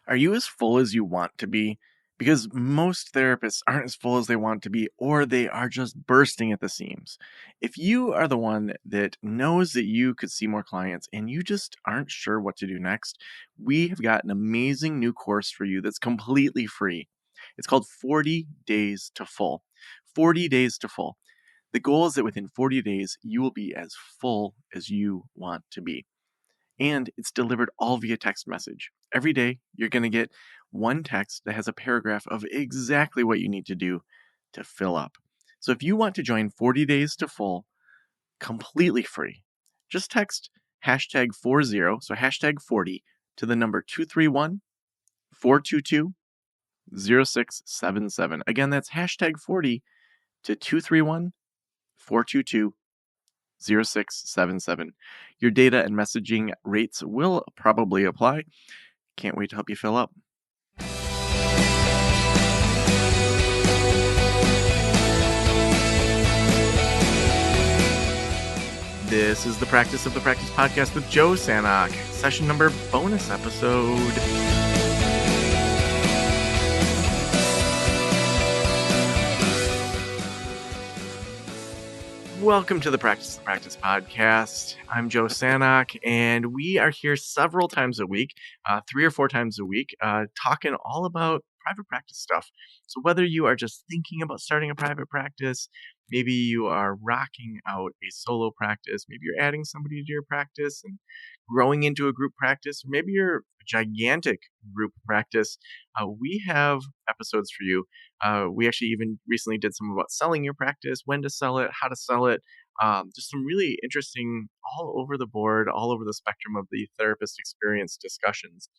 Are you as full as you want to be? Because most therapists aren't as full as they want to be, or they are just bursting at the seams. If you are the one that knows that you could see more clients and you just aren't sure what to do next, we have got an amazing new course for you that's completely free. It's called 40 Days to Full. 40 Days to Full. The goal is that within 40 days, you will be as full as you want to be, and it's delivered all via text message. Every day, you're going to get one text that has a paragraph of exactly what you need to do to fill up. So if you want to join 40 Days to Full completely free, just text hashtag 40, so hashtag 40, to the number 231 422 0677. Again, that's hashtag 40 to 231 422 0677. Your data and messaging rates will probably apply. Can't wait to help you fill up. This is the Practice of the Practice podcast with Joe Sanok, session number bonus episode. Welcome to the Practice of the Practice podcast. I'm Joe Sanok, and we are here several times a week, 3 or 4 times a week, talking all about private practice stuff. So whether you are just thinking about starting a private practice, maybe you are rocking out a solo practice, maybe you're adding somebody to your practice and growing into a group practice, or maybe you're a gigantic group practice, we have episodes for you. We actually even recently did some about selling your practice, when to sell it, how to sell it. Just some really interesting, all over the board, all over the spectrum of the therapist experience discussions.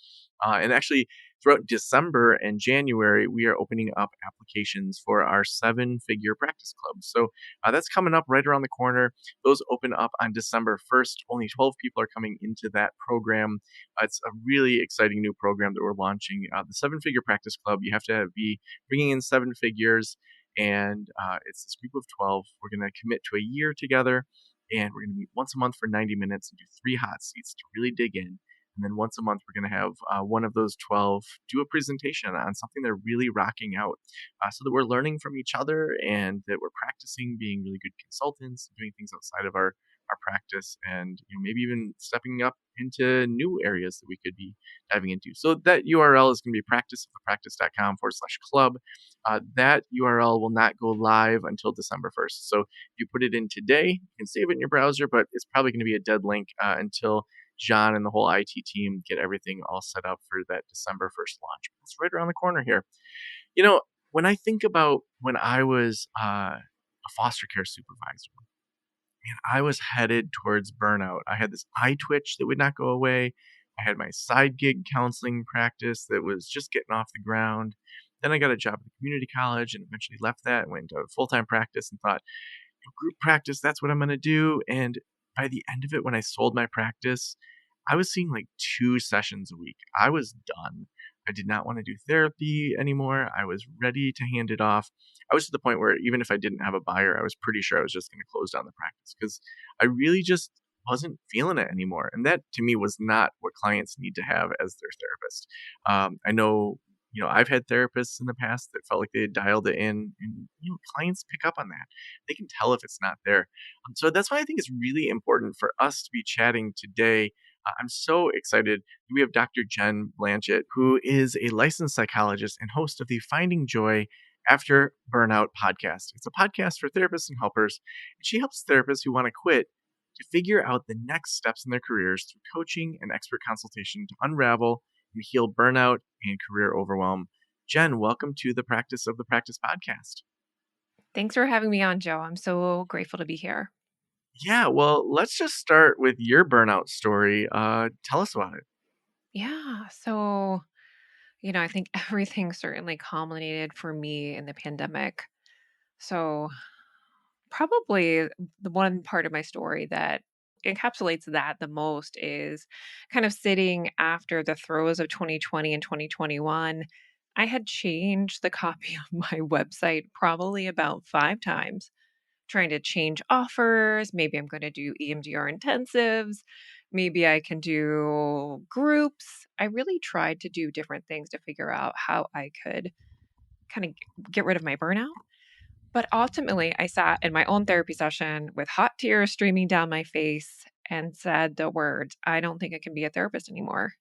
And actually, throughout December and January, we are opening up applications for our 7-figure practice club. So that's coming up right around the corner. Those open up on December 1st. Only 12 people are coming into that program. It's a really exciting new program that we're launching. The 7-figure practice club, you have to be bringing in 7 figures, and it's this group of 12. We're going to commit to a year together, and we're going to meet once a month for 90 minutes and do 3 hot seats to really dig in. And then once a month, we're going to have one of those 12 do a presentation on something they're really rocking out, so that we're learning from each other and that we're practicing being really good consultants, doing things outside of our practice, and maybe even stepping up into new areas that we could be diving into. So that URL is going to be practiceofthepractice.com/club. That URL will not go live until December 1st. So if you put it in today, you can save it in your browser, but it's probably going to be a dead link until John and the whole IT team get everything all set up for that December 1st launch. It's right around the corner here. When I think about when I was a foster care supervisor, and I was headed towards burnout. I had this eye twitch that would not go away. I had my side gig counseling practice that was just getting off the ground. Then I got a job at the community college and eventually left that and went into full-time practice and thought, group practice, that's what I'm going to do. And by the end of it, when I sold my practice, I was seeing like 2 sessions a week. I was done. I did not want to do therapy anymore. I was ready to hand it off. I was to the point where even if I didn't have a buyer, I was pretty sure I was just going to close down the practice because I really just wasn't feeling it anymore. And that to me was not what clients need to have as their therapist. I know, I've had therapists in the past that felt like they had dialed it in, and clients pick up on that. They can tell if it's not there. So that's why I think it's really important for us to be chatting today. I'm so excited. We have Dr. Jen Blanchette, who is a licensed psychologist and host of the Finding Joy After Burnout podcast. It's a podcast for therapists and helpers, and she helps therapists who want to quit to figure out the next steps in their careers through coaching and expert consultation to unravel and heal burnout and career overwhelm. Jen, welcome to the Practice of the Practice podcast. Thanks for having me on, Joe. I'm so grateful to be here. Yeah, well, let's just start with your burnout story. Tell us about it. Yeah. So, I think everything certainly culminated for me in the pandemic. So, probably the one part of my story that encapsulates that the most is kind of sitting after the throes of 2020 and 2021. I had changed the copy of my website probably about 5 times, trying to change offers. Maybe I'm going to do EMDR intensives. Maybe I can do groups. I really tried to do different things to figure out how I could kind of get rid of my burnout. But ultimately, I sat in my own therapy session with hot tears streaming down my face and said the words, I don't think I can be a therapist anymore.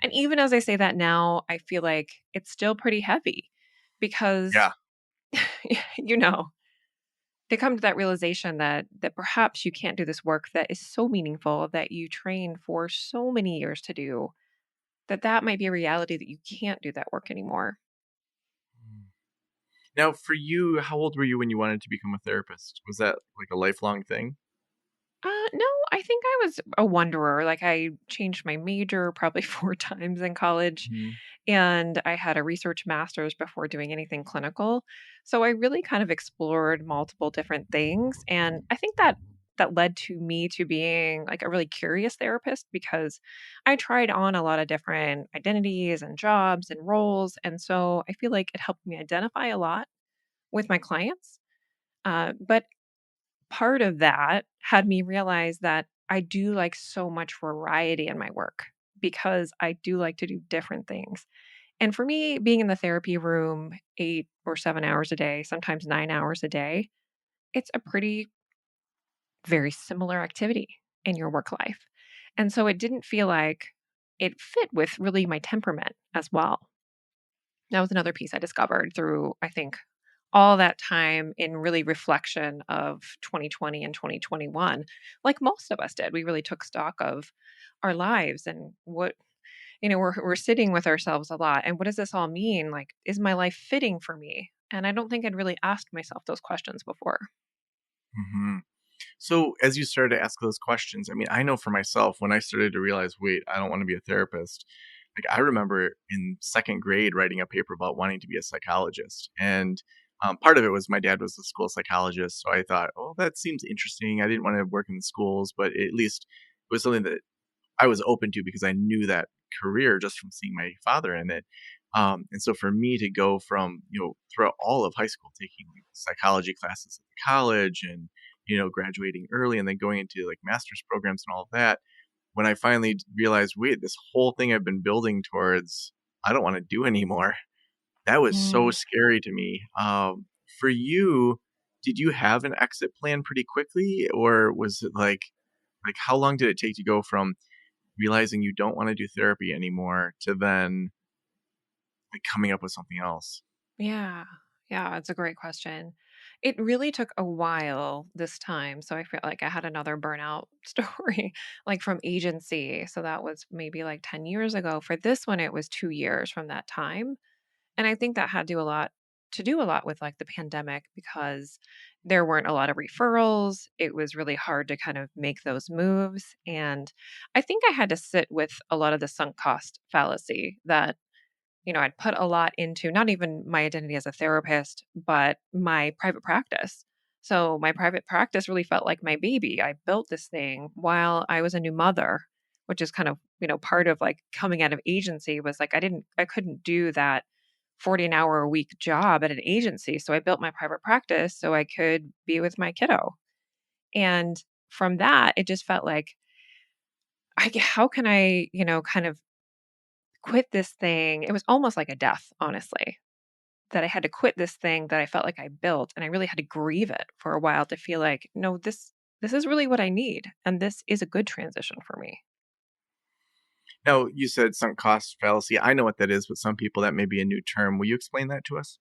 And even as I say that now, I feel like it's still pretty heavy because, Yeah. you know, to come to that realization that perhaps you can't do this work that is so meaningful that you train for so many years to do, that might be a reality that you can't do that work anymore. Mm. Now, for you, how old were you when you wanted to become a therapist? Was that like a lifelong thing? No, I think I was a wanderer. Like I changed my major probably 4 times in college, Mhm. and I had a research master's before doing anything clinical. So I really kind of explored multiple different things, and I think that led to me to being like a really curious therapist because I tried on a lot of different identities and jobs and roles, and so I feel like it helped me identify a lot with my clients. But part of that had me realize that I do like so much variety in my work because I do like to do different things. And for me, being in the therapy room 8 or 7 hours a day, sometimes 9 hours a day, it's a pretty very similar activity in your work life. And so it didn't feel like it fit with really my temperament as well. That was another piece I discovered through, I think, all that time in really reflection of 2020 and 2021, like most of us did. We really took stock of our lives and what, we're sitting with ourselves a lot. And what does this all mean? Like, is my life fitting for me? And I don't think I'd really asked myself those questions before. Mhm. So, as you started to ask those questions, I mean, I know for myself when I started to realize, wait, I don't want to be a therapist. Like, I remember in second grade writing a paper about wanting to be a psychologist. And part of it was my dad was a school psychologist. So I thought, oh, that seems interesting. I didn't want to work in the schools, but at least it was something that I was open to because I knew that career just from seeing my father in it. And so for me to go from, throughout all of high school, taking like psychology classes at the college and, graduating early and then going into like master's programs and all of that, when I finally realized, wait, this whole thing I've been building towards, I don't want to do anymore. That was so Mm, scary to me. For you, did you have an exit plan pretty quickly, or was it like how long did it take to go from realizing you don't want to do therapy anymore to then like coming up with something else? yeah. Yeah. It's a great question. It really took a while this time. So I feel like I had another burnout story, like from agency. So that was maybe like 10 years ago. For this one, it was 2 years from that time. And I think that had to do a lot with like the pandemic because there weren't a lot of referrals. It was really hard to kind of make those moves. And I think I had to sit with a lot of the sunk cost fallacy that, I'd put a lot into not even my identity as a therapist, but my private practice. So my private practice really felt like my baby. I built this thing while I was a new mother, which is kind of, part of like coming out of agency was like I couldn't do that 40 an hour a week job at an agency. So I built my private practice so I could be with my kiddo. And from that, it just felt like how can I, kind of quit this thing? It was almost like a death, honestly, that I had to quit this thing that I felt like I built, and I really had to grieve it for a while to feel like, no, this is really what I need, and this is a good transition for me. Now, you said sunk cost fallacy. I know what that is, but some people that may be a new term. Will you explain that to us?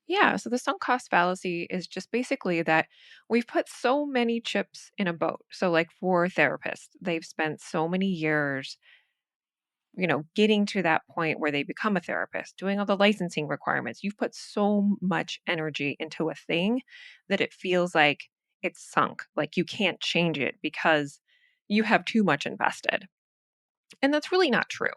Yeah, so the sunk cost fallacy is just basically that we've put so many chips in a boat. So like for therapists, they've spent so many years, getting to that point where they become a therapist, doing all the licensing requirements. You've put so much energy into a thing that it feels like it's sunk, like you can't change it because you have too much invested. And that's really not true.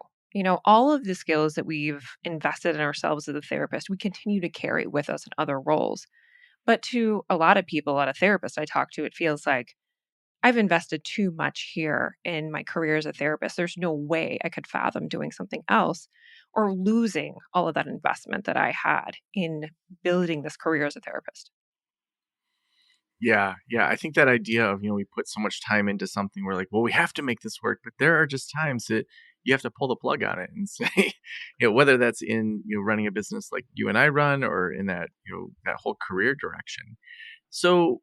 All of the skills that we've invested in ourselves as a therapist, we continue to carry with us in other roles. But to a lot of people, a lot of therapists I talk to, it feels like I've invested too much here in my career as a therapist. There's no way I could fathom doing something else or losing all of that investment that I had in building this career as a therapist. Yeah, yeah. I think that idea of, we put so much time into something, we're like, well, we have to make this work. But there are just times that you have to pull the plug on it and say, whether that's in, running a business like you and I run, or in that, that whole career direction. So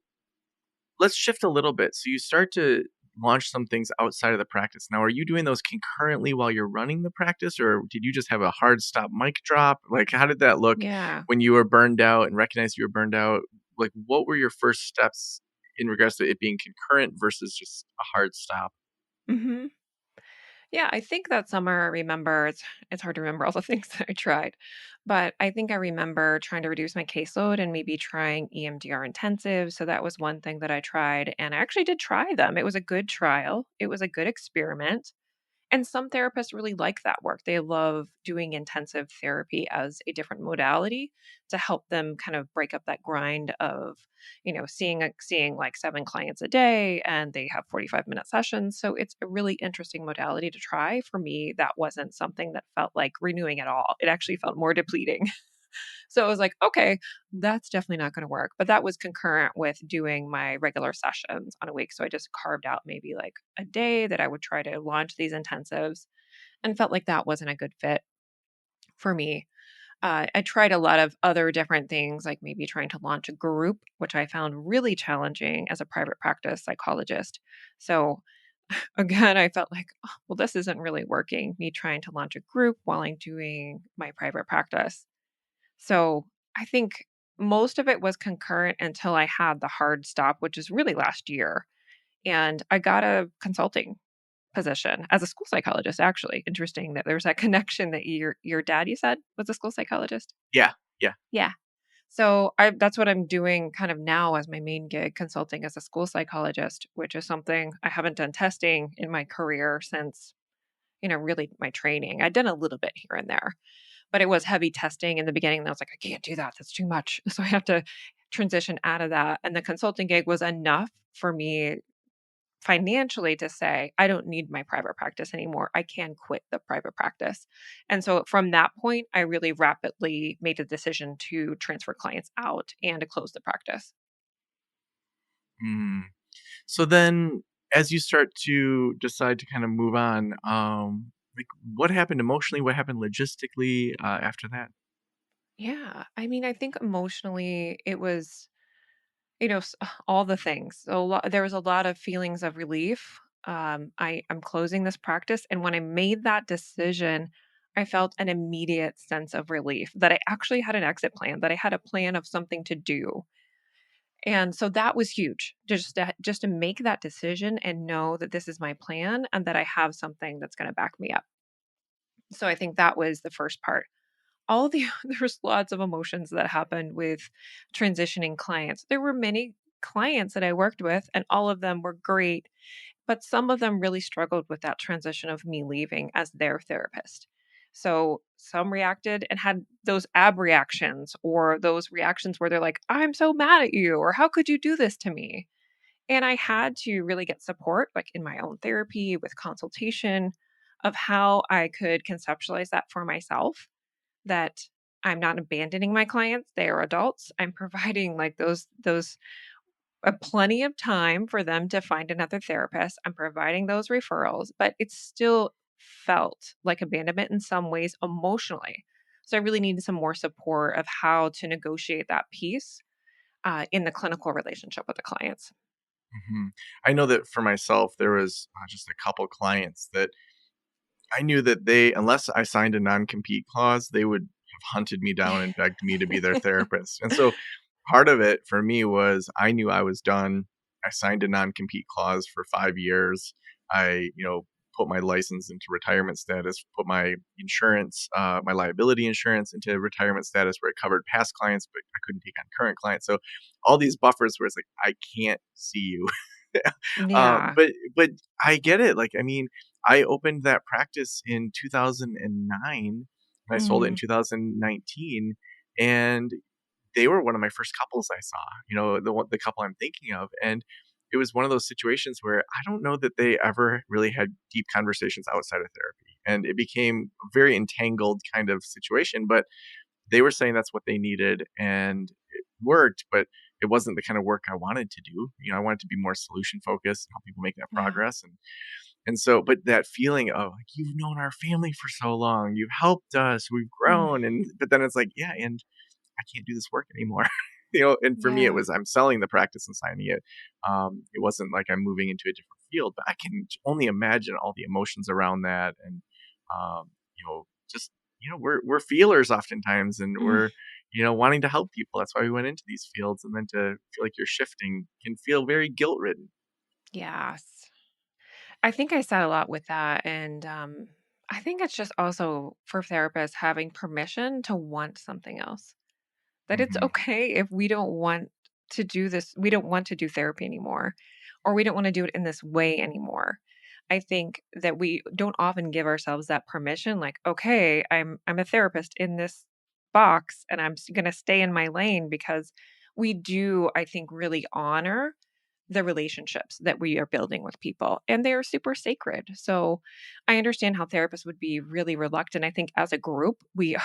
let's shift a little bit. So you start to launch some things outside of the practice. Now, are you doing those concurrently while you're running the practice, or did you just have a hard stop mic drop? Like, how did that look Yeah. when you were burned out and recognized you were burned out? Like, what were your first steps in regards to it being concurrent versus just a hard stop? Mhm. Yeah, I think that summer I remember it's hard to remember all the things that I tried, but I think I remember trying to reduce my caseload and maybe trying EMDR intensive. So that was one thing that I tried, and I actually did try them. It was a good trial. It was a good experiment. And some therapists really like that work. They love doing intensive therapy as a different modality to help them kind of break up that grind of, seeing like 7 clients a day and they have 45-minute sessions. So it's a really interesting modality to try. For me, that wasn't something that felt like renewing at all. It actually felt more depleting. So I was like, okay, that's definitely not going to work. But that was concurrent with doing my regular sessions on a week. So I just carved out maybe like a day that I would try to launch these intensives and felt like that wasn't a good fit for me. I tried a lot of other different things, like maybe trying to launch a group, which I found really challenging as a private practice psychologist. So again, I felt like, oh, well, this isn't really working, me trying to launch a group while I'm doing my private practice. So I think most of it was concurrent until I had the hard stop, which is really last year. And I got a consulting position as a school psychologist, actually. Interesting that there's that connection that your dad, you said, was a school psychologist. Yeah, yeah. Yeah. So I that's what I'm doing kind of now as my main gig, consulting as a school psychologist, which is something I haven't done testing in my career since, really my training. I'd done a little bit here and there, but it was heavy testing in the beginning, and I was like, "I can't do that, that's too much." So I have to transition out of that, and the consulting gig was enough for me financially to say, "I don't need my private practice anymore, I can quit the private practice." And so from that point, I really rapidly made a decision to transfer clients out and to close the practice. Mm. So then, as you start to decide to kind of move on, like, what happened emotionally? What happened logistically after that? Yeah, I mean, I think emotionally it was all the things. So there was a lot of feelings of relief. I'm closing this practice, and when I made that decision, I felt an immediate sense of relief that I actually had an exit plan, that I had a plan of something to do, and so that was huge. Just to make that decision and know that this is my plan and that I have something that's going to back me up. So I think that was the first part. All the There's lots of emotions that happened with transitioning clients. There were many clients that I worked with, and all of them were great, but some of them really struggled with that transition of me leaving as their therapist. So some reacted and had those ab reactions, or those reactions where they're like, "I'm so mad at you," or "How could you do this to me?" And I had to really get support, like in my own therapy with consultation, of how I could conceptualize that for myself, that I'm not abandoning my clients. They are adults. I'm providing like those plenty of time for them to find another therapist. I'm providing those referrals, but it still felt like abandonment in some ways emotionally. So I really needed some more support of how to negotiate that piece in the clinical relationship with the clients. Mhm. I know that for myself, there was just a couple clients that I knew that they, unless I signed a non-compete clause, they would have hunted me down and begged me to be their therapist. And so part of it for me was I knew I was done. I signed a non-compete clause for 5 years. I, put my license into retirement status, put my insurance, my liability insurance into retirement status where it covered past clients, but I couldn't take on current clients. So all these buffers where it's like, I can't see you. Yeah. But I get it. Like, I mean, I opened that practice in 2009 and I sold it in Mm, 2019, and they were one of my first couples I saw, the couple I'm thinking of. And it was one of those situations where I don't know that they ever really had deep conversations outside of therapy. And it became a very entangled kind of situation, but they were saying that's what they needed and it worked. But it wasn't the kind of work I wanted to do. I wanted to be more solution focused and help people make that Yeah. progress. And so, but that feeling of like, you've known our family for so long, you've helped us, we've Mm. grown. But then it's like, yeah, and I can't do this work anymore. And for me, it Yeah. was I'm selling the practice and signing it. It wasn't like I'm moving into a different field, but I can only imagine all the emotions around that, and just we're feelers oftentimes, and Mm. we're wanting to help people. That's why we went into these fields, and then to feel like you're shifting can feel very guilt ridden. Yes. I think I said a lot with that. And I think it's just also for therapists having permission to want something else. That it's Hmm. okay if we don't want to do this, we don't want to do therapy anymore, or we don't want to do it in this way anymore. I think that we don't often give ourselves that permission, like, okay, I'm a therapist in this box and I'm going to stay in my lane, because we do, I think, really honor the relationships that we are building with people, and they're super sacred. So I understand how therapists would be really reluctant. I think as a group, we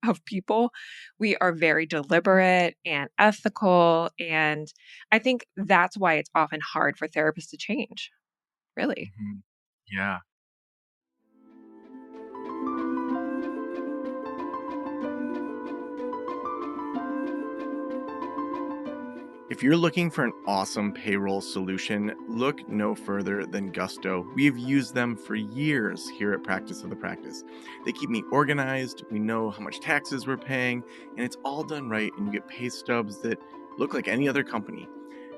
of people, we are very deliberate and ethical, and I think that's why it's often hard for therapists to change, really. Hmm. Yeah. If you're looking for an awesome payroll solution, look no further than Gusto. We've used them for years here at Practice of the Practice. They keep me organized, we know how much taxes we're paying, and it's all done right, and you get pay stubs that look like any other company.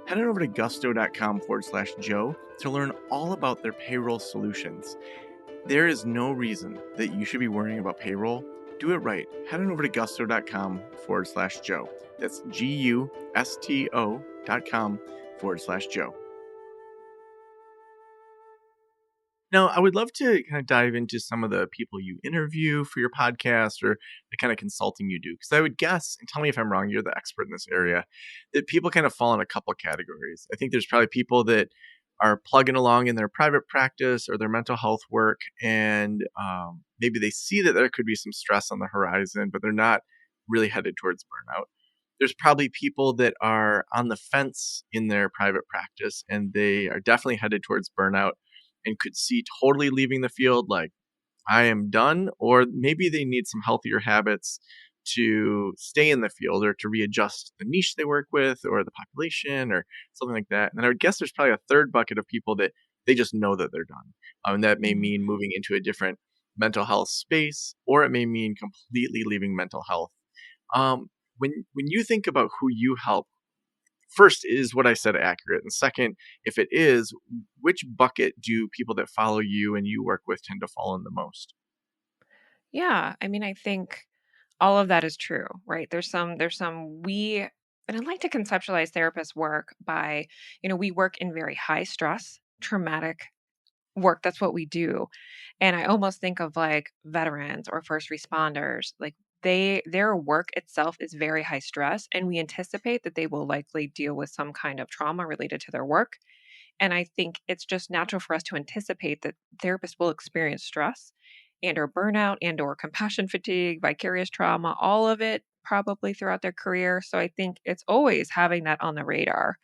Head on over to gusto.com/Joe to learn all about their payroll solutions. There is no reason that you should be worrying about payroll. Do it right. Head on over to gusto.com/Joe. That's GUSTO.com/Joe. Now, I would love to kind of dive into some of the people you interview for your podcast, or the kind of consulting you do. Because I would guess, and tell me if I'm wrong, you're the expert in this area, that people kind of fall in a couple categories. I think there's probably people that are plugging along in their private practice or their mental health work, and maybe they see that there could be some stress on the horizon, but they're not really headed towards burnout. There's probably people that are on the fence in their private practice, and they are definitely headed towards burnout and could see totally leaving the field, like, I am done, or maybe they need some healthier habits to stay in the field, or to readjust the niche they work with or the population or something like that. And I would guess there's probably a third bucket of people that they just know that they're done. And that may Mhm. mean moving into a different mental health space, or it may mean completely leaving mental health. Um, when you think about who you help, first, is what I said accurate? And second, if it is, which bucket do people that follow you and you work with tend to fall in the most? Yeah, I mean, I think all of that is true, right? There's some we and I like to conceptualize therapist work by, we work in very high stress, traumatic work. That's what we do. And I almost think of like veterans or first responders, like their work itself is very high stress, and we anticipate that they will likely deal with some kind of trauma related to their work. And I think it's just natural for us to anticipate that therapists will experience stress and or burnout and or compassion fatigue, vicarious trauma, all of it probably throughout their career. So I think it's always having that on the radar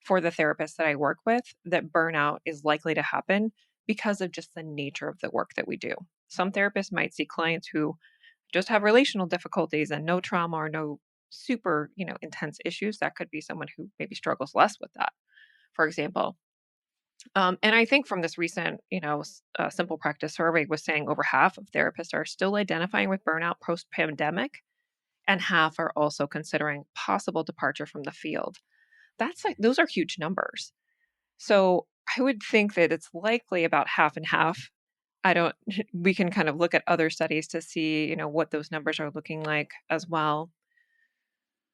for the therapists that I work with, that burnout is likely to happen because of just the nature of the work that we do. Some therapists might see clients who just have relational difficulties and no trauma or no super, intense issues. That could be someone who maybe struggles less with that, for example. And I think from this recent, simple practice survey was saying over half of therapists are still identifying with burnout post pandemic, and half are also considering possible departure from the field. That's like, those are huge numbers. So I would think that it's likely about half and half. I don't, we can kind of look at other studies to see, what those numbers are looking like as well.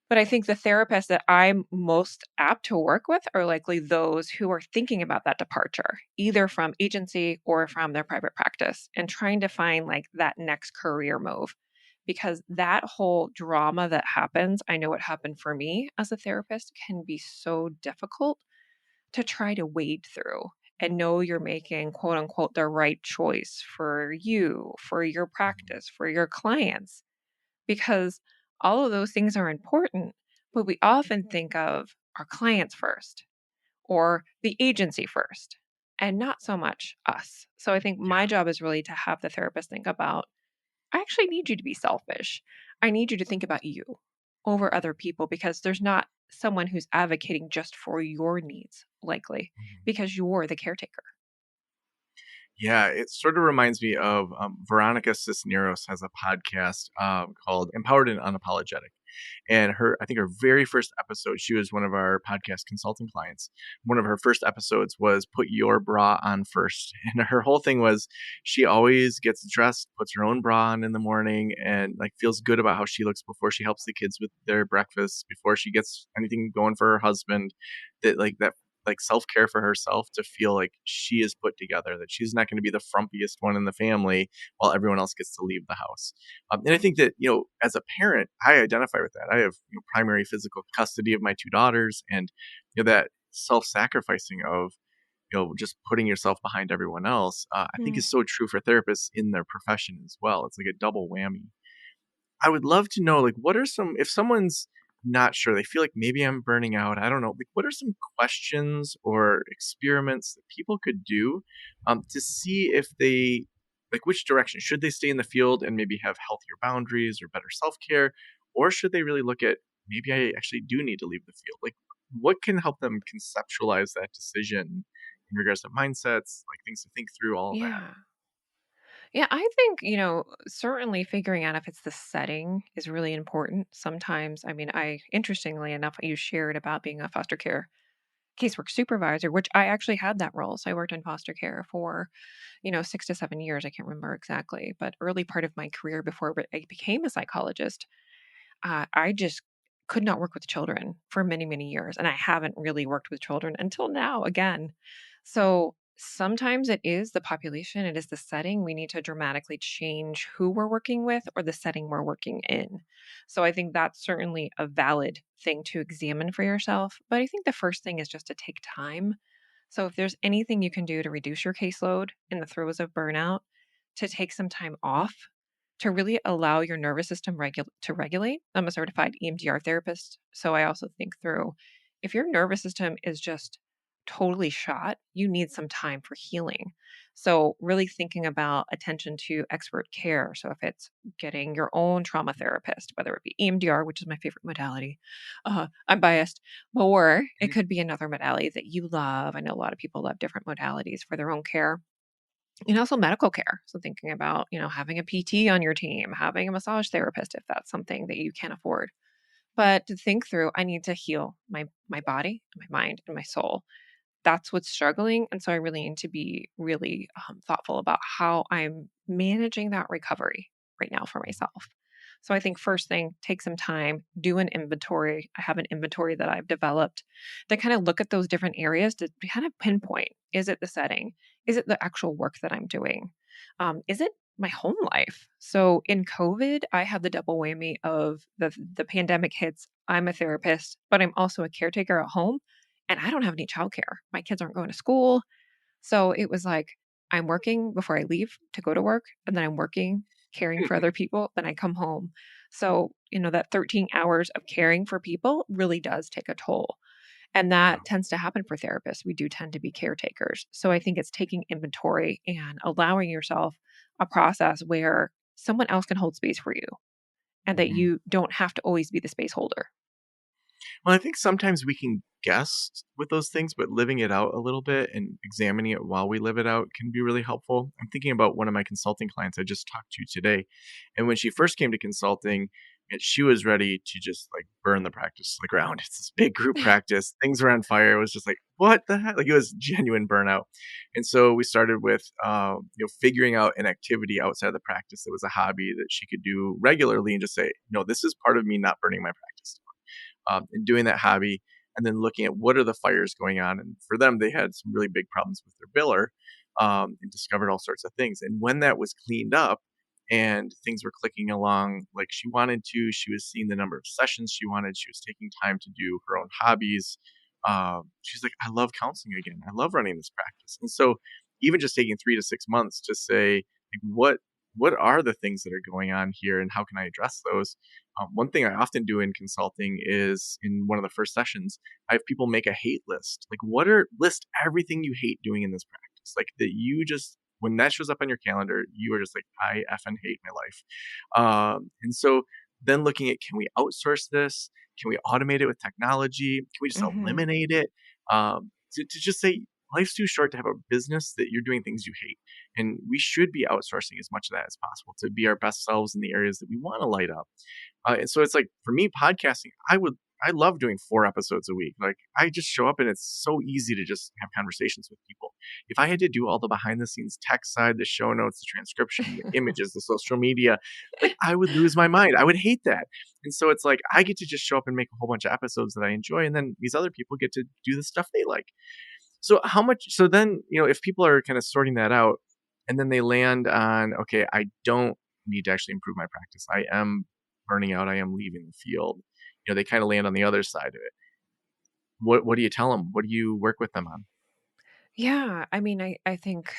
But I think the therapists that I'm most apt to work with are likely those who are thinking about that departure, either from agency or from their private practice, and trying to find like that next career move. Because that whole drama that happens, I know it happened for me as a therapist, can be so difficult to try to wade through and know you're making quote unquote the right choice for you, for your practice, for your clients, because all of those things are important, but we often think of our clients first or the agency first and not so much us. So I think my job is really to have the therapist think about, I actually need you to be selfish. I need you to think about you over other people because there's not someone who's advocating just for your needs, likely, Yeah. because you're the caretaker. Yeah, it sort of reminds me of Veronica Cisneros has a podcast called Empowered and Unapologetic. And I think her very first episode, she was one of our podcast consulting clients. One of her first episodes was put your bra on first. And her whole thing was she always gets dressed, puts her own bra on in the morning, and like feels good about how she looks before she helps the kids with their breakfast, before she gets anything going for her husband. That like self care for herself to feel like she is put together, that she's not going to be the frumpiest one in the family while everyone else gets to leave the house. And I think that, as a parent, I identify with that. I have primary physical custody of my two daughters, and that self sacrificing of just putting yourself behind everyone else, I think Mm. is so true for therapists in their profession as well. It's like a double whammy. I would love to know, like, what are some, if someone's not sure, they feel like maybe I'm burning out, I don't know, like, what are some questions or experiments that people could do to see if they, like, which direction? Should they stay in the field and maybe have healthier boundaries or better self care? Or should they really look at maybe I actually do need to leave the field? Like, what can help them conceptualize that decision in regards to mindsets, like things to think through, all of that? Yeah. Yeah, I think, certainly figuring out if it's the setting is really important. Sometimes, I mean, interestingly enough, you shared about being a foster care casework supervisor, which I actually had that role. So I worked in foster care for, 6 to 7 years. I can't remember exactly, but early part of my career before I became a psychologist, I just could not work with children for many, many years. And I haven't really worked with children until now again. So sometimes it is the population, it is the setting. We need to dramatically change who we're working with or the setting we're working in. So I think that's certainly a valid thing to examine for yourself. But I think the first thing is just to take time. So if there's anything you can do to reduce your caseload in the throes of burnout, to take some time off, to really allow your nervous system to regulate. I'm a certified EMDR therapist, so I also think through if your nervous system is just totally shot, you need some time for healing. So really thinking about attention to expert care. So if it's getting your own trauma therapist, whether it be EMDR, which is my favorite modality, I'm biased, or it Mhm. could be another modality that you love. I know a lot of people love different modalities for their own care and also medical care. So thinking about, having a PT on your team, having a massage therapist if that's something that you can afford. But to think through, I need to heal my body, my mind, and my soul. That's what's struggling. And so I really need to be really thoughtful about how I'm managing that recovery right now for myself. So I think first thing, take some time, do an inventory. I have an inventory that I've developed to kind of look at those different areas to kind of pinpoint, is it the setting? Is it the actual work that I'm doing? Is it my home life? So in COVID, I had the double whammy of the pandemic hits. I'm a therapist, but I'm also a caretaker at home and I don't have any childcare. My kids aren't going to school. So it was like I'm working before I leave to go to work, and then I'm working, caring for other people, then I come home. So, that 13 hours of caring for people really does take a toll. And Yeah. that tends to happen for therapists. We do tend to be caretakers. So I think it's taking inventory and allowing yourself a process where someone else can hold space for you and that Mhm. you don't have to always be the space holder. Well, I think sometimes we can guess with those things, but living it out a little bit and examining it while we live it out can be really helpful. I'm thinking about one of my consulting clients I just talked to today. And when she first came to consulting, she was ready to just like burn the practice to the ground. It's this big group practice. Things were on fire. It was just like, what the heck? Like it was genuine burnout. And so we started with, figuring out an activity outside of the practice that was a hobby that she could do regularly and just say, no, this is part of me not burning my practice and doing that hobby, and then looking at what are the fires going on. And for them, they had some really big problems with their biller and discovered all sorts of things. And when that was cleaned up and things were clicking along like she wanted to, she was seeing the number of sessions she wanted, she was taking time to do her own hobbies. She's like, I love counseling again. I love running this practice. And so, even just taking 3 to 6 months to say, like, what what are the things that are going on here and how can I address those? One thing I often do in consulting is in one of the first sessions, I have people make a hate list. Like, list everything you hate doing in this practice. Like, that you just, when that shows up on your calendar, you are just like, I effing hate my life. And so then looking at, can we outsource this? Can we automate it with technology? Can we just Mhm. eliminate it? To just say, life's too short to have a business that you're doing things you hate. And we should be outsourcing as much of that as possible to be our best selves in the areas that we want to light up. And so it's like for me, podcasting, I love doing 4 episodes a week. Like I just show up and it's so easy to just have conversations with people. If I had to do all the behind the scenes tech side, the show notes, the transcription, the images, the social media, like I would lose my mind. I would hate that. And so it's like I get to just show up and make a whole bunch of episodes that I enjoy. And then these other people get to do the stuff they like. So how much, so then, if people are kind of sorting that out and then they land on, okay, I don't need to actually improve my practice. I am burning out. I am leaving the field. They kind of land on the other side of it. What do you tell them? What do you work with them on? Yeah, I mean, I think,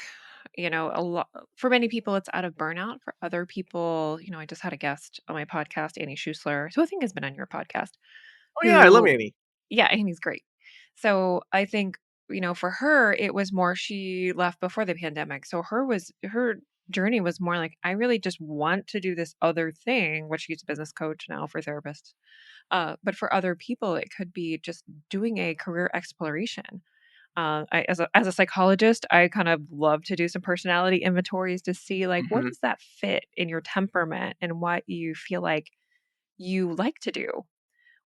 a lot for many people it's out of burnout. For other people, I just had a guest on my podcast, Annie Schusler, who I think has been on your podcast, Oh yeah, I love who Annie. yeah, Annie's great. So I think, for her, it was more she left before the pandemic. So her journey was more like, I really just want to do this other thing, which she's a business coach now for therapists. But for other people, it could be just doing a career exploration. As a psychologist, I kind of love to do some personality inventories to see like what Hmm. does that fit in your temperament and what you feel like you like to do.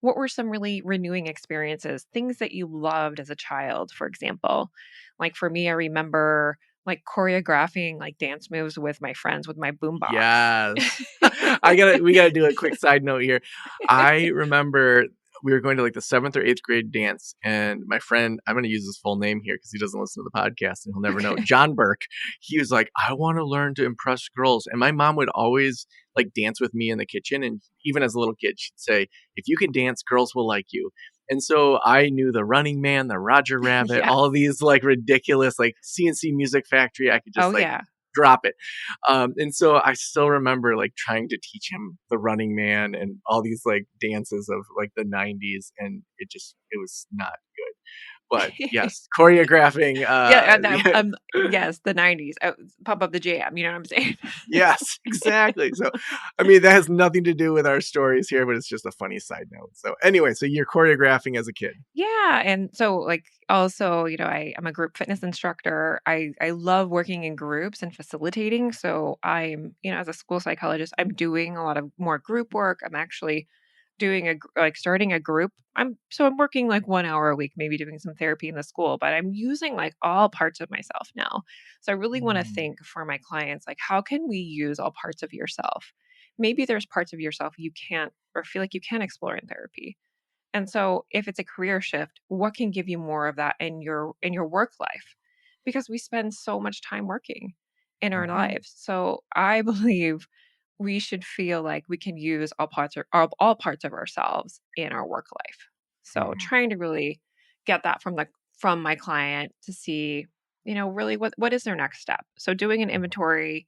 What were some really renewing experiences? Things that you loved as a child, for example. Like for me, I remember like choreographing like dance moves with my friends with my boombox. Yes. We gotta do a quick side note here. I remember we were going to like the 7th or 8th grade dance, and my friend, I'm gonna use his full name here because he doesn't listen to the podcast and he'll never know. John Burke. He was like, I want to learn to impress girls. And my mom would always like dance with me in the kitchen. And even as a little kid, she'd say, if you can dance, girls will like you. And so I knew the Running Man, the Roger Rabbit, Yes. all these like ridiculous, like CNC Music Factory. I could Oh just like yeah. drop it. And so I still remember like trying to teach him the Running Man and all these like dances of like the 90s. And it was not good. But yes, choreographing, Yeah, and yes, the 90s. Oh, pump up the jam, you know what I'm saying? yes, exactly. So, I mean, that has nothing to do with our stories here, but it's just a funny side note. So, anyway, so you're choreographing as a kid. Yeah, and so, like, also, I'm a group fitness instructor. I love working in groups and facilitating, so as a school psychologist, I'm doing a lot of more group work. I'm actually doing starting a group. I'm working, like, 1 hour a week, maybe doing some therapy in the school, but I'm using, like, all parts of myself now. So I really wanna Mm, think for my clients, like, how can we use all parts of yourself? Maybe there's parts of yourself you can't or feel like you can explore in therapy. And so if it's a career shift, what can give you more of that in your work life? Because we spend so much time working in our mhm, lives. So I believe we should feel like we can use all parts of ourselves in our work life. So mhm, trying to really get that from my client to see, really what is their next step. So doing an inventory,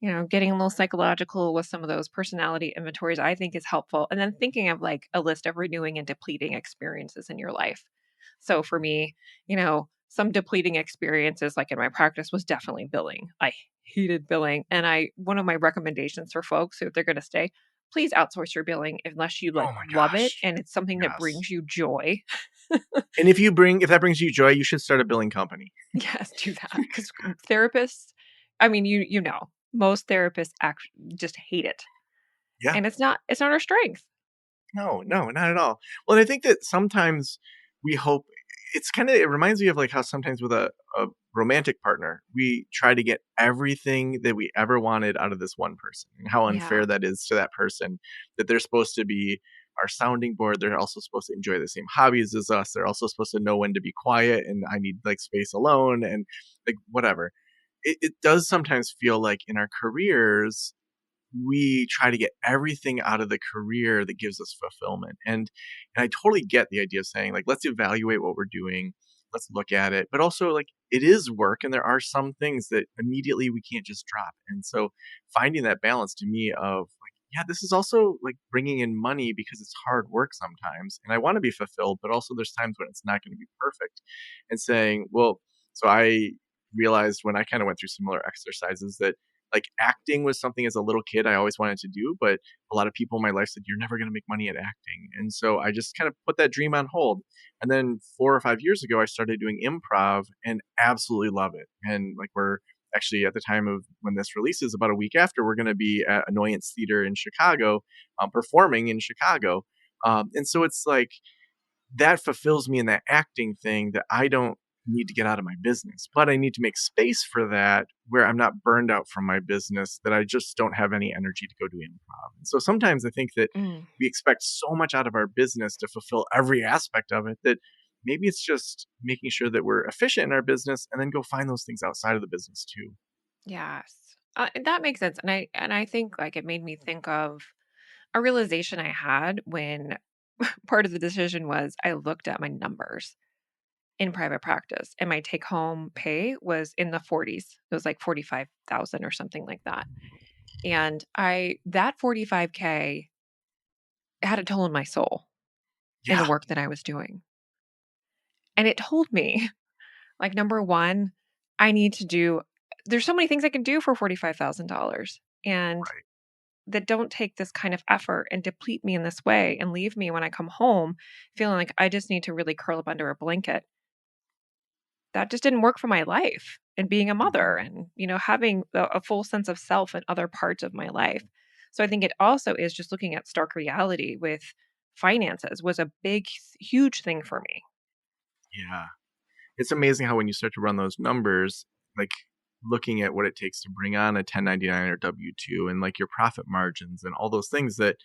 getting a little psychological with some of those personality inventories, I think is helpful. And then thinking of like a list of renewing and depleting experiences in your life. So for me, some depleting experiences, like in my practice, was definitely billing. I hated billing. And one of my recommendations for folks, if they're going to stay, please outsource your billing unless you like oh my love it gosh. and it's something that Yes. brings you joy. And if that brings you joy, you should start a billing company. Yes, do that because therapists, I mean, most therapists just hate it. Yeah. And it's not our strength. No, no, not at all. Well, and I think that sometimes we hope it reminds me of like how sometimes with a romantic partner, we try to get everything that we ever wanted out of this one person and how unfair Yeah. that is to that person, that they're supposed to be our sounding board. They're also supposed to enjoy the same hobbies as us. They're also supposed to know when to be quiet and I need like space alone and like whatever. It does sometimes feel like in our careers, we try to get everything out of the career that gives us fulfillment. And I totally get the idea of saying like, let's evaluate what we're doing. let's look at it. But also, like, it is work, and there are some things that immediately we can't just drop. And so finding that balance to me of like, yeah, this is also like bringing in money because it's hard work sometimes, and I want to be fulfilled, but also there's times when it's not going to be perfect. And saying, well, so I realized when I kind of went through similar exercises that like acting was something as a little kid I always wanted to do, but a lot of people in my life said you're never going to make money at acting. And so I just kind of put that dream on hold. And then 4 or 5 years ago I started doing improv and absolutely love it. And like we're actually at the time of when this releases about a week after, we're going to be at Annoyance Theater in Chicago, performing in Chicago. And so it's like that fulfills me in that acting thing that I don't need to get out of my business, but I need to make space for that where I'm not burned out from my business, that I just don't have any energy to go do improv. And so sometimes I think that Mm, we expect so much out of our business to fulfill every aspect of it that maybe it's just making sure that we're efficient in our business and then go find those things outside of the business too. yes. And that makes sense. And I think like it made me think of a realization I had when part of the decision was I looked at my numbers in private practice and my take home pay was in the 40s. It was like 45,000 or something like that. And I that 45K had a toll on my soul in the Yeah, work that I was doing. And it told me, like, number one, I need to do, there's so many things I can do for $45,000 and right. that don't take this kind of effort and deplete me in this way and leave me when I come home feeling like I just need to really curl up under a blanket. That just didn't work for my life and being a mother Mhm. and, having a full sense of self in other parts of my life. So I think it also is just looking at stark reality with finances was a big, huge thing for me. Yeah. It's amazing how when you start to run those numbers, like looking at what it takes to bring on a 1099 or W-2 and like your profit margins and all those things that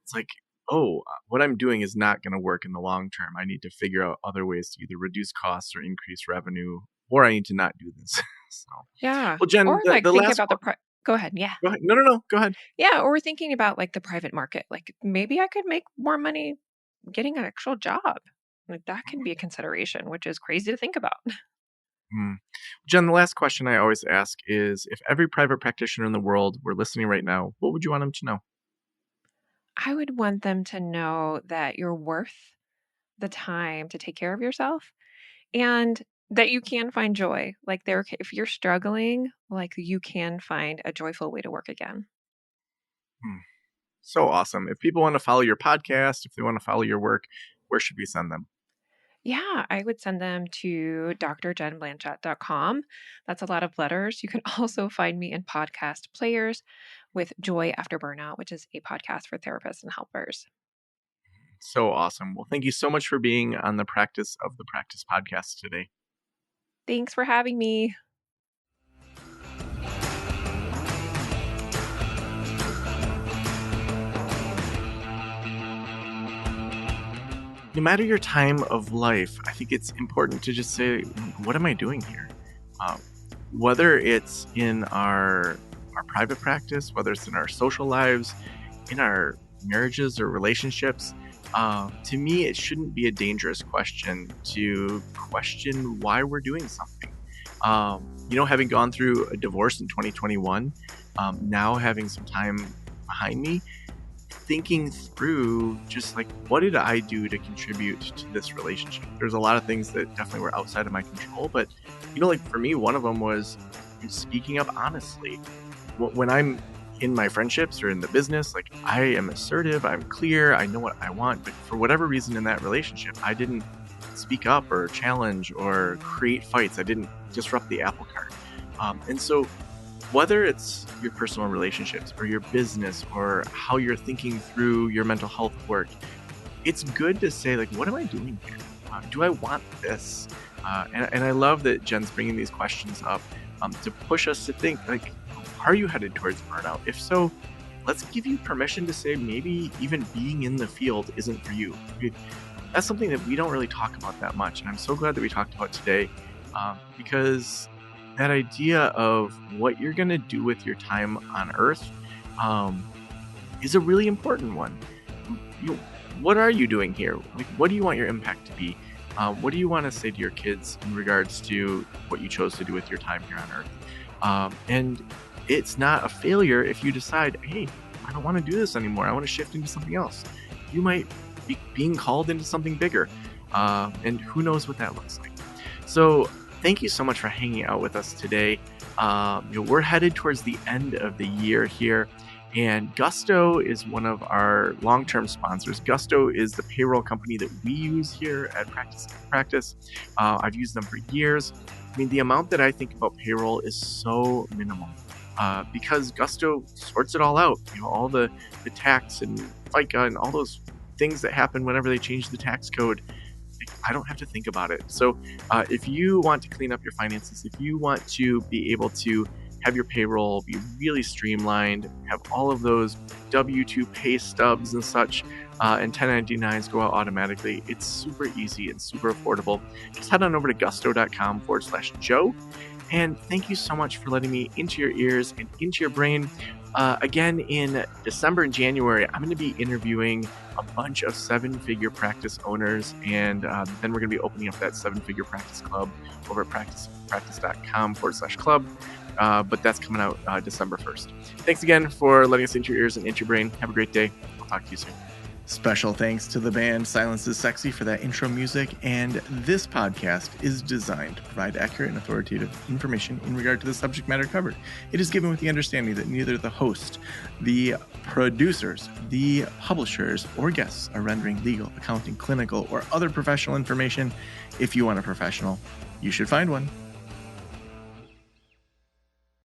it's like, oh, what I'm doing is not going to work in the long term. I need to figure out other ways to either reduce costs or increase revenue, or I need to not do this. So, Yeah. well, Jen, Or the, like the thinking last, about go ahead. Yeah. go ahead. No, no, no, go ahead. Yeah. Or thinking about like the private market. Like maybe I could make more money getting an actual job. Like that can be a consideration, which is crazy to think about. Mm. Jen, the last question I always ask is if every private practitioner in the world were listening right now, what would you want them to know? I would want them to know that you're worth the time to take care of yourself and that you can find joy. Like if you're struggling, like you can find a joyful way to work again. Hmm. So awesome. If people want to follow your podcast, if they want to follow your work, where should we send them? Yeah, I would send them to drjenblanchette.com. That's a lot of letters. You can also find me in podcast players with Joy After Burnout, which is a podcast for therapists and helpers. So awesome. Well, thank you so much for being on the Practice of the Practice podcast today. Thanks for having me. No matter your time of life, I think it's important to just say, what am I doing here? Um, whether it's in our private practice, whether it's in our social lives, in our marriages or relationships, to me, it shouldn't be a dangerous question to question why we're doing something. Having gone through a divorce in 2021, now having some time behind me, thinking through just like what did I do to contribute to this relationship. There's a lot of things that definitely were outside of my control, but like for me, one of them was speaking up honestly. When I'm in my friendships or in the business, like I am assertive, I'm clear, I know what I want, but for whatever reason in that relationship, I didn't speak up or challenge or create fights. I didn't disrupt the apple cart. And so whether it's your personal relationships or your business or how you're thinking through your mental health work, it's good to say, like, what am I doing here? Do I want this? And I love that Jen's bringing these questions up to push us to think, like, are you headed towards burnout? If so, let's give you permission to say maybe even being in the field isn't for you. That's something that we don't really talk about that much. And I'm so glad that we talked about today because that idea of what you're going to do with your time on Earth um, is a really important one. You, what are you doing here? Like, what do you want your impact to be? What do you want to say to your kids in regards to what you chose to do with your time here on Earth? And it's not a failure if you decide, hey, I don't want to do this anymore. I want to shift into something else. You might be being called into something bigger. And who knows what that looks like. So thank you so much for hanging out with us today. We're headed towards the end of the year here. And Gusto is one of our long-term sponsors. Gusto is the payroll company that we use here at Practice. I've used them for years. I mean, the amount that I think about payroll is so minimal because Gusto sorts it all out. All the tax and FICA and all those things that happen whenever they change the tax code. I don't have to think about it. So if you want to clean up your finances, if you want to be able to have your payroll be really streamlined, have all of those W-2 pay stubs and such, and 1099s go out automatically, it's super easy and super affordable. Just head on over to gusto.com/Joe. And thank you so much for letting me into your ears and into your brain. Again, in December and January, I'm going to be interviewing a bunch of seven-figure practice owners, and then we're going to be opening up that seven-figure practice club over at practice.com/club. But that's coming out December 1st. Thanks again for letting us into your ears and into your brain. Have a great day. I'll talk to you soon. Special thanks to the band Silence is Sexy for that intro music, and this podcast is designed to provide accurate and authoritative information in regard to the subject matter covered. It is given with the understanding that neither the host, the producers, the publishers, or guests are rendering legal, accounting, clinical, or other professional information. If you want a professional, you should find one.